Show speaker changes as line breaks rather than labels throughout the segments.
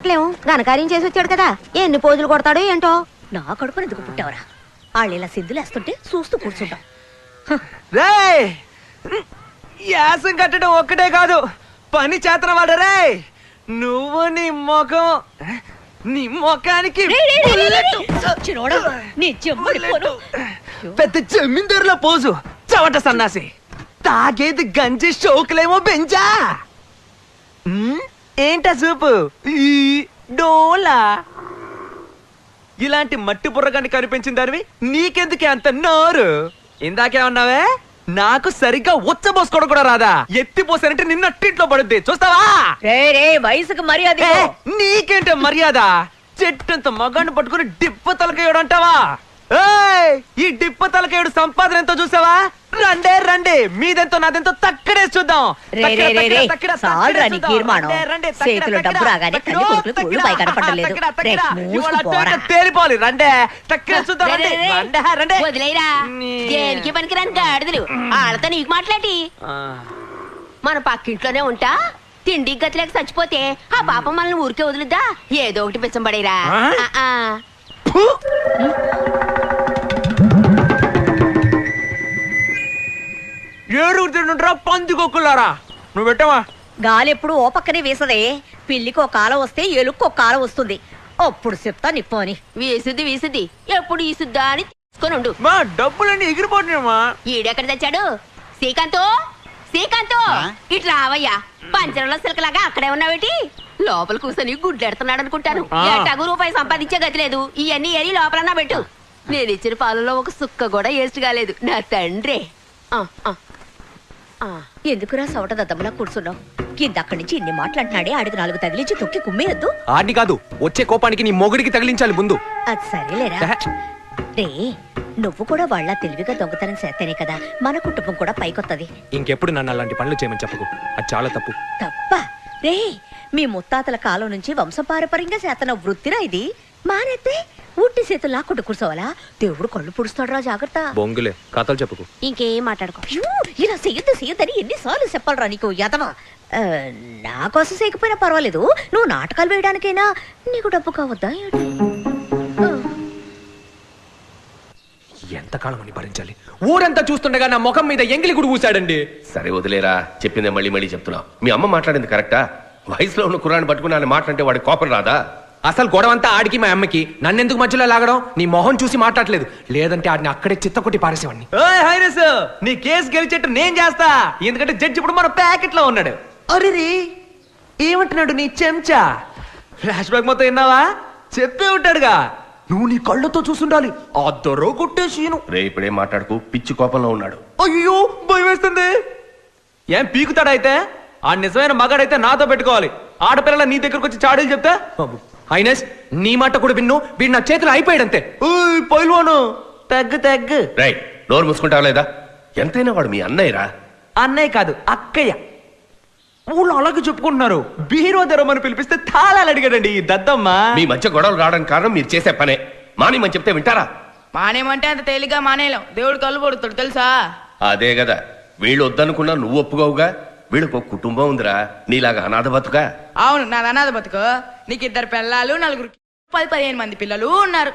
ఘనకార్యం చేసి వచ్చాడు కదా, ఎన్ని పోజులు కొడతాడో ఏంటో.
నా కడుపుని ఎందుకు పుట్టావరా? వాళ్ళు ఇలా సిద్ధులేస్తుంటే చూస్తూ కూర్చుంటాం.
యాసం కట్టడం ఒక్కటే కాదు, పని చేతన వాడరే. నువ్వు నీ ముఖానికి పెద్ద జమీందారుల పోజు, చవట సన్నాసి. తాగేది గంజి, షోకులేమో బెంజా. ఏంటా చూపు డోలా. ఇలాంటి మట్టి బుర్రగాన్ని కనిపించిందానివి నీకెందుకే అంత నోరు? ఇందాకేమన్నావే? నాకు సరిగ్గా ఉచ్చబోసుకోవడం కూడా రాదా? ఎత్తిపోసానంటే నిన్న టిట్లో పడుద్ది, చూస్తావా?
వయసుకు మర్యాద.
నీకేంటే మర్యాద? చెట్టంత మగాన్ని పట్టుకుని డిప్ప తలకేయడు అంటావా? ఈ డిప్ప తలకేయుడు సంపాదన ఎంతో చూసావా? రండే రండి, మీదెంతో నాదెంతో తక్కడే చూద్దాం. తేలిపోవాలి. రండే తక్కడే చూద్దాం.
దేనికి పనికిరాని గాడిదలు వాళ్ళతో నీకు మాట్లాడి. మన పక్కింట్లోనే ఉంటా, తిండి గతిలేక చచ్చిపోతే ఆ పాపం మనల్ని ఊరికే వదులుద్దా? ఏదో ఒకటి పిచ్చం పడేరా.
ఏడుగురు తింటుంటారా పందికొక్కులారా? నువ్వు పెట్టవా?
గాలి ఎప్పుడు ఓ పక్కనే వీసదే. పిల్లికి ఒక కాలం వస్తే ఎలుక్కు ఒక కాలం వస్తుంది. అప్పుడు చెప్తా నిప్పు అని.
వీసుద్ది ఎప్పుడు ఈసుద్దా అని తీసుకొని ఉండు.
మా డబ్బులన్నీ ఎగిరిపోతున్నాయమ్మా.
ఈడెక్కడ తెచ్చాడు? శ్రీకాంత్ ఇట్లా రావయ్యా. పంచరంలో సిలకలాగా అక్కడే ఉన్నావేటి? లోపల కూర్చొని గుడ్లెడుతున్నాడు అనుకుంటాను. ఎట్టాగు రూపాయి సంపాదించే గతి లేదు. ఇవన్నీ ఏరి లోపలన్నా పెట్టు. నేను ఇచ్చిన పాలలో ఒక సుక్క కూడా వేస్ట్ కాలేదు. నా తండ్రే.
ఎందుకురా సవట దద్దమ్మలా కూర్చున్నావు? కిందక్కడి నుంచి ఇన్ని మాట్లాడినాడే, ఆడికి 4 తగిలించి తొక్కి కుమ్మేయద్దు.
ఆడిని కాదు, వచ్చే కోపానికి నీ మొగుడికి తగిలించాలి ముందు.
అది సరేలేరా. రే, నువ్వు కూడా వాళ్ళ తెలివిగా దొంగతనం చేస్తేనే కదా మన కుటుంబం కూడా పైకొత్తది.
ఇంకెప్పుడు నన్ను అలాంటి పనులు చేయమని చెప్పకు, అది చాలా తప్పు.
తప్ప రే, మీ ముత్తాతల కాలం నుంచి వంశపారపర్యంగా చేతన వృత్తిరా ఇది. మానేస్తే ఉట్టి చేతులు లాక్కుంటూ కూర్చోవాలా? దేవుడు కళ్ళు పుడుస్తాడు రా, జాగ్రత్త.
బొంగులే, కథలు చెప్పుకు.
ఇంకేం మాట్లాడుకో.
ఇలా చెయ్యొద్దని ఎన్నిసార్లు చెప్పాలరా నీకు యదవా? నా కోసం చేయకపోయినా పర్వాలేదు, నువ్వు నాటకాలు వేయడానికైనా నీకు డబ్బు కావద్దా?
ఎంతకాలం అని భరించాలి? ఊరంతా చూస్తుండగా నా ముఖం మీద ఎంగిలి గుడి పూసాడండి.
సరే వదిలేరా, చెప్పిందే మళ్ళీ చెప్తున్నా. మీ అమ్మ మాట్లాడింది కరెక్టా? వయసులో ఉన్న కుర్రాన్ని పట్టుకుని ఆయన మాట్లాడితే వాడి కోపం రాదా?
అసలు గొడవంతా ఆడికి మా అమ్మకి, నన్నెందుకు మధ్యలో లాగడం? నీ మొహం చూసి మాట్లాడలేదు, లేదంటే ఆడిని అక్కడే చిత్తకొట్టి పారేసేవాడిని. నీ కేసు గెలిచేట్టు నేను చేస్తా, ఎందుకంటే జడ్జి ఇప్పుడు మన ప్యాకెట్ లో ఉన్నాడు. అరే ఏమంటున్నాడు నీ చెంచా? ఫ్లాష్ బ్యాక్ మొత్తం విన్నావా? చెప్పే ఉంటాడుగా. నువ్వు నీ కళ్ళతో చూసుండాలి. ఆ దొర కొట్టేసీను.
రే ఇప్పుడేం మాట్లాడుకు, పిచ్చి కోపంలో ఉన్నాడు.
అయ్యో భయం వేస్తుంది. ఏం పీకుతాడైతే? ఆ నిజమైన మగాడైతే నాతో పెట్టుకోవాలి. ఆడపిల్లల నీ దగ్గరకు వచ్చి చాడీలు చెప్తా హైనస్ నీ మాట కూడా విన్ను. వీడు నా చేతులు అయిపోయాడంతే. పైల్వాను తగ్గు.
రై నోరు మూసుకుంటావా లేదా? ఎంతైనా వాడు మీ అన్నయ్యరా.
అన్నయ్య కాదు, అక్కయ్య. ఊళ్ళో అలాగే చెప్పుకుంటున్నారు. బీరో తెరమని పిలిపిస్తే తాళాలు అడిగాడండి ఈ దద్దమ్మ.
మీ మధ్య గొడవలు రావడానికి కారణం మీరు చేసే పనే. మానేమని చెప్తే వింటారా?
మానేమంటే అంత తేలిగ్గా మానేలేం. దేవుడు కళ్ళు పడుతాడు తెలుసా?
అదే కదా, వీళ్ళు వద్దనుకున్నా నువ్వు ఒప్పుకోవుగా. వీళ్ళకు ఒక కుటుంబం ఉందిరా, నీలాగా అనాథ బతుకా.
అవును, నాది అనాథ బతుకు. నీకు 2 పిల్లలు, 4 10-15 మంది పిల్లలు ఉన్నారు.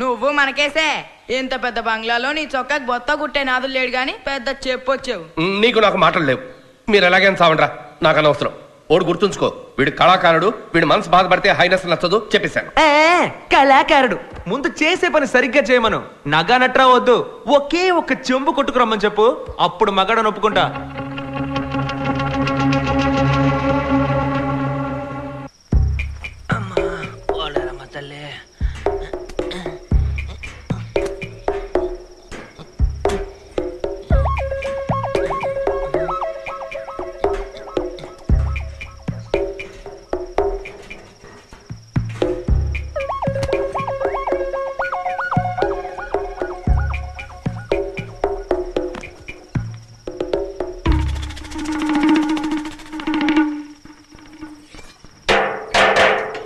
నువ్వు మనకేసే ఇంత పెద్ద బంగ్లాలో నీ చొక్కాకి బొత్త కుట్టే నాదులు లేడు గాని పెద్ద చెప్పొచ్చావు.
నీకు నాకు మాటలు లేవు. మీరు ఎలాగైనా సావండ్రా, నాకు అనవసరం. ఓడు గుర్తుంచుకో, వీడు కళాకారుడు. వీడి మనసు బాధపడితే హైనస్ నచ్చదు చెప్పేశాను.
కళాకారుడు ముందు చేసే పని సరిగ్గా చేయమను. నగా నట్రా వద్దు, ఒకే ఒక్క చెంబు కొట్టుకురమ్మని చెప్పు, అప్పుడు మగాడని ఒప్పుకుంటా.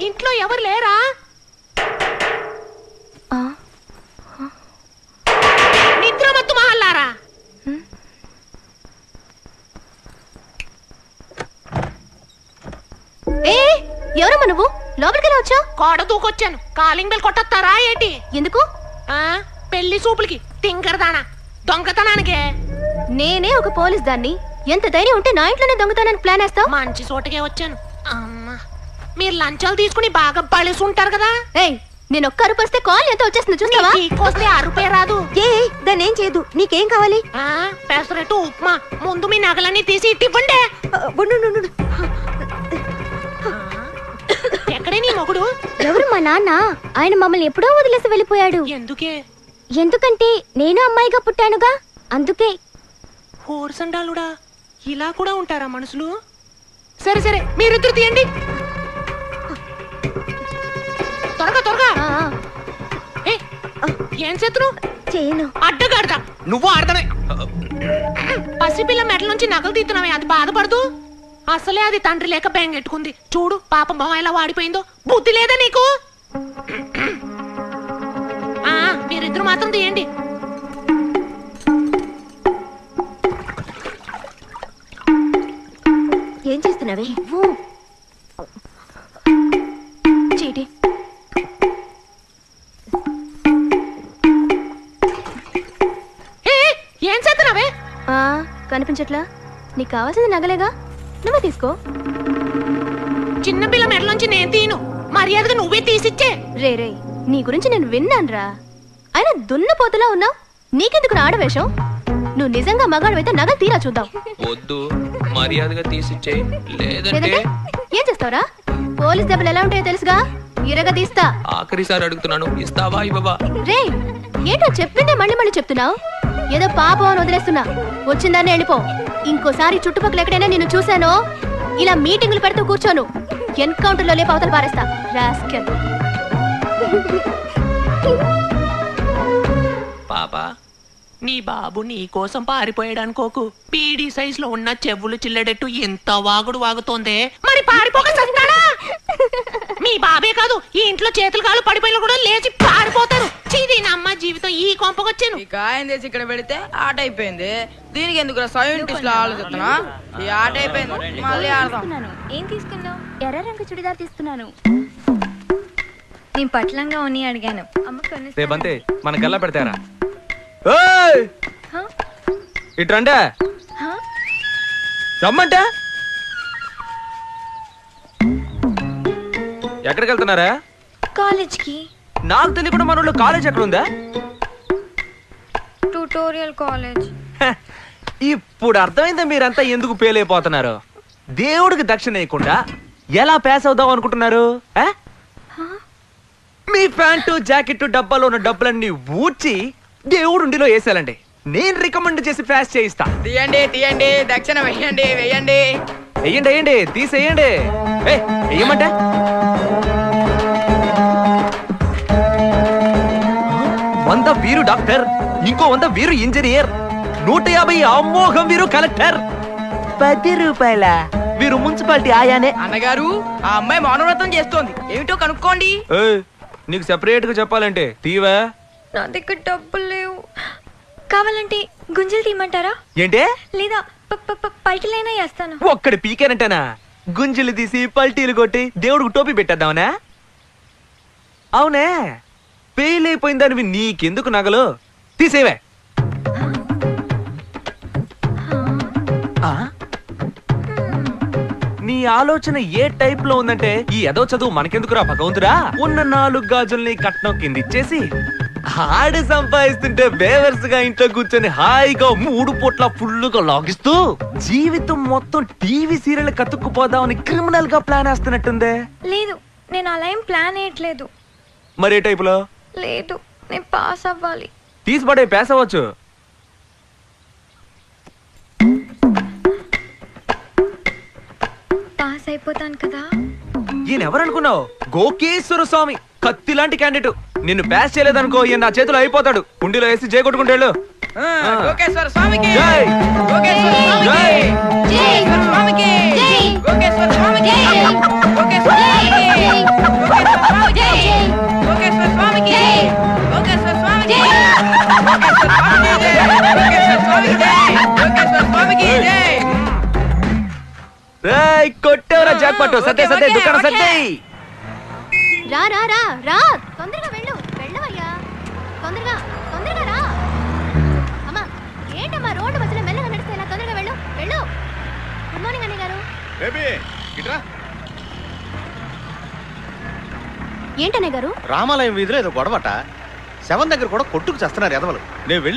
ఇంట్లో ఎవరు లేరా? నిద్రమత్తు మహల్లారా. ఎవరమ్మా నువ్వు?
లోపలికి వచ్చావు?
కోడ దూకొచ్చాను. కాలింగ్ బెల్ కొట్టొస్తారా ఏంటి?
ఎందుకు?
ఆ పెళ్లి సూపులకి తింకరదానా దొంగతనానికే.
నేనే ఒక పోలీస్ దాన్ని. ఎంత ధైర్యం ఉంటే నా ఇంట్లోనే దొంగతనానికి ప్లాన్ వేస్తావు?
మంచి చోటకే వచ్చాను. అమ్మా మీరు లంచాలు తీసుకుని బాగా బలిసి ఉంటారు కదా.
ఏయ్, నేను ఒక్క అరుపు వస్తే కాల్ ఎంత వచ్చేస్తుంది చూస్తావా?
వస్తే అరుపే రాదు.
ఏ దాన్ని ఏం చేయదు. నీకేం కావాలి?
ఆ పెసరట్టు ఉప్మా. ముందు మీ నగలన్నీ తీసి ఇవ్వండి. ఎక్కడే నీ మొగుడు?
ఎవరు? మా నాన్న. ఆయన మమ్మల్ని ఎప్పుడో వదిలేసి వెళ్ళిపోయాడు.
ఎందుకే?
ఎందుకంటే నేను అమ్మాయిగా పుట్టానుగా, అందుకే.
హోర్సండాలుడా, ఇలా కూడా ఉంటారా మనుషులు? సరే సరే మీరిద్దరు తీయండి త్వరగా త్వరగా. ఏం చేతులు?
చేయను.
అడ్డగాడతా. నువ్వు ఆడతానే. పసిపిల్ల మెడల నుంచి నగలు తీస్తున్నావే, అది బాధపడదు. అసలే అది తండ్రి లేక బెంగెట్టుకుంది. చూడు పాపం మొహం ఎలా వాడిపోయిందో. బుద్ధి లేదా నీకు? మీరిద్దరు మాత్రం తీయండి.
ఏం చేస్తున్నావే? చీటి.
ఏం చేస్తున్నావే?
కనిపించట్లా? నీకు కావాల్సింది నగలేగా, నువ్వే తీసుకో.
చిన్నపిల్ల మెడలోంచి నేను తీను. మర్యాదగా నువ్వే తీసిచ్చే.
రే రే, నీ గురించి నేను విన్నానురా. అయినా దున్నపోతులా ఉన్నావు. నీకెందుకు ఆడవేషం? నువ్వు నిజంగా మగాడివైతే నగలు తీరా చూద్దాం.
వద్దు, మర్యాదగా తీసిచ్చే.
లేదంటే ఏం చేస్తావురా? పోలీస్ దెబ్బలు ఎలా ఉంటాయో తెలుసుగా, ఇరగ తీస్తా.
ఆఖరిసారి అడుగుతున్నాను, ఇస్తావా ఇవ్వవా?
రే, ఏంటో చెప్పిందే మళ్ళీ మళ్ళీ చెప్తున్నావు. ఏదో పాపం అని వదిలేస్తున్నా. వచ్చిందాన్ని వెళ్ళిపో. ఇంకోసారి చుట్టుపక్కల ఎక్కడైనా నేను చూశానో ఇలా మీటింగులు పెడుతూ కూర్చోను. ఎన్కౌంటర్ లో లేపు అవతల పారేస్తా. రాస్కెల్.
పాపా, నీ బాబు నీ కోసం పారిపోయాడనుకోకు. పీడీ సైజ్ లో ఉన్న చెవులు చిల్లడెట్టు ఎంత వాగుడు వాగుతోందే. మరి పారిపోక చస్తాడా? మీ బాబే కాదు, ఈ ఇంట్లో చేతులు కాళ్ళు పడిపోయిన కూడా లేచి పారిపోతారు. అమ్మ జీవితం ఈ కొంపకొచ్చాను.
ఈ కాయం చేసి ఇక్కడ పెడితే ఆట అయిపోయింది. దీనికి ఎందుకు సైంటిస్ట్ లో ఆలోచిస్తున్నా? ఈ ఆట అయిపోయింది, మళ్ళీ ఆడదాం.
ఏం తీసుకున్నావు? ఎర్ర రంగు చుడిదార్ తీసుకున్నాను. నేను పట్లంగా ఉన్ని అడిగాను.
రేపంతే మన గల్లా పెడతారా? ఇట్రంటే రమ్మంటే ఎక్కడికి వెళ్తున్నారా?
కాలేజ్కి.
నాకు తెలియకుండా మన ఊళ్ళో కాలేజ్ ఎక్కడ ఉందా?
Tutorial college.
ఇప్పుడు అర్థమైందా మీరంతా ఎందుకు ఫెయిల్ అయిపోతున్నారు? దేవుడికి దక్షిణ వేయకుండా ఎలా పాస్ అవుదాం అనుకుంటున్నారు? మీ ప్యాంటు జాకెట్ డబ్బాలో ఉన్న డబ్బులన్నీ ఊడ్చి దేవుడు ఉండిలో వేసేయాలండి. నేను రికమెండ్ చేసి పాస్ చేయిస్తా.
తీయండి తీయండి, దక్షిణ వెయ్యండి వెయ్యండి.
వెయ్యండి వెయ్యండి, తీసేయండి. వెయ్యమంటే 100 వీరు డాక్టర్, ఇంకో 100 వీరు ఇంజనీర్, 150 అమోఘం వీరు కలెక్టర్, 10 రూపాయల వీరు మున్సిపాలిటీ ఆయానే.
అన్నగారు, ఆ అమ్మాయి మౌనవ్రతం చేస్తోంది, ఏమిటో కనుక్కోండి.
నీకు సెపరేట్ గా చెప్పాలంటే తీవా?
నా దగ్గర డబ్బులు లేవు. కావాలంటే గుంజలు తీయమంటారా?
ఏంటే?
లేదా పల్టీలైనా వేస్తాను.
ఒక్కడి పీకేనంటేనా? గుంజలు తీసి పల్టీలు కొట్టి దేవుడికి టోపీ పెట్టేద్దామనా? అవునే, ఫెయిల్ అయిపోయిందానివి నీకెందుకు నగలు? తీసేవే. నీ ఆలోచన ఏ టైప్ లో ఉందంటే, ఈ ఎదో చదువు మనకెందుకురా భగవంతుడా? ఉన్న 4 గాజుల్ని కట్నం కింద ఇచ్చేసి ఆడి సంపాదిస్తుంటే బేవర్స్ గా ఇంట్లో కూర్చొని హాయిగా 3 పూట్ల ఫుల్లుగా లాగిస్తూ జీవితం మొత్తం టీవీ సీరియల్ కతుక్కుపోదామని క్రిమినల్ గా ప్లాన్ వేస్తున్నట్టుందే.
లేదు, నేను అలా ఏం ప్లాన్ వేయట్లేదు.
మరి ఏ టైప్ లో?
లేదు, నేను పాస్ అవ్వాలి.
తీసిపడే పాస్ అవ్వచ్చు.
పాస్ అయిపోతాను కదా.
ఈయన ఎవరనుకున్నావు? గోకేశ్వర స్వామి, కత్తి లాంటి క్యాండిడేట్. నిన్ను పాస్ చేయలేదనుకో, ఈయన నా చేతిలో అయిపోతాడు. కుండీలో వేసి జై కొట్టుకుంటాడు.
గోకేశ్వర స్వామికి
జై.
గోకేశ్వర స్వామికి
జై.
గోకేశ్వర స్వామికి గోకేశ్వర స్వామికి గోకేశ్వర స్వామికి గోకేశ్వర స్వామికి గోకేశ్వర స్వామికి గోకేశ్వర స్వామికి జై.
రేయ్, కొట్టేవరా జాక్ పట్టు. సత్తే సత్తే దుకాణం సత్తే.
రా రా రా రా తొందరగా వెళ్ళు వెళ్ళవయ్యా తొందరగా తొందరగా రా అమ్మా ఏంటమ్మా రోడ్డు మధ్యలో మెల్లగా నడిస్తే ఇలా తొందరగా వెళ్ళు వెళ్ళు గుడ్ మార్నింగ్ అన్నయ్య గారు ఏంటన్నయ్య గారు
రామాలయం వీధిలో ఏదో గొడవట 7 దగ్గర కూడా కొట్టుకు చేస్తున్నారు ఎదవలు నేను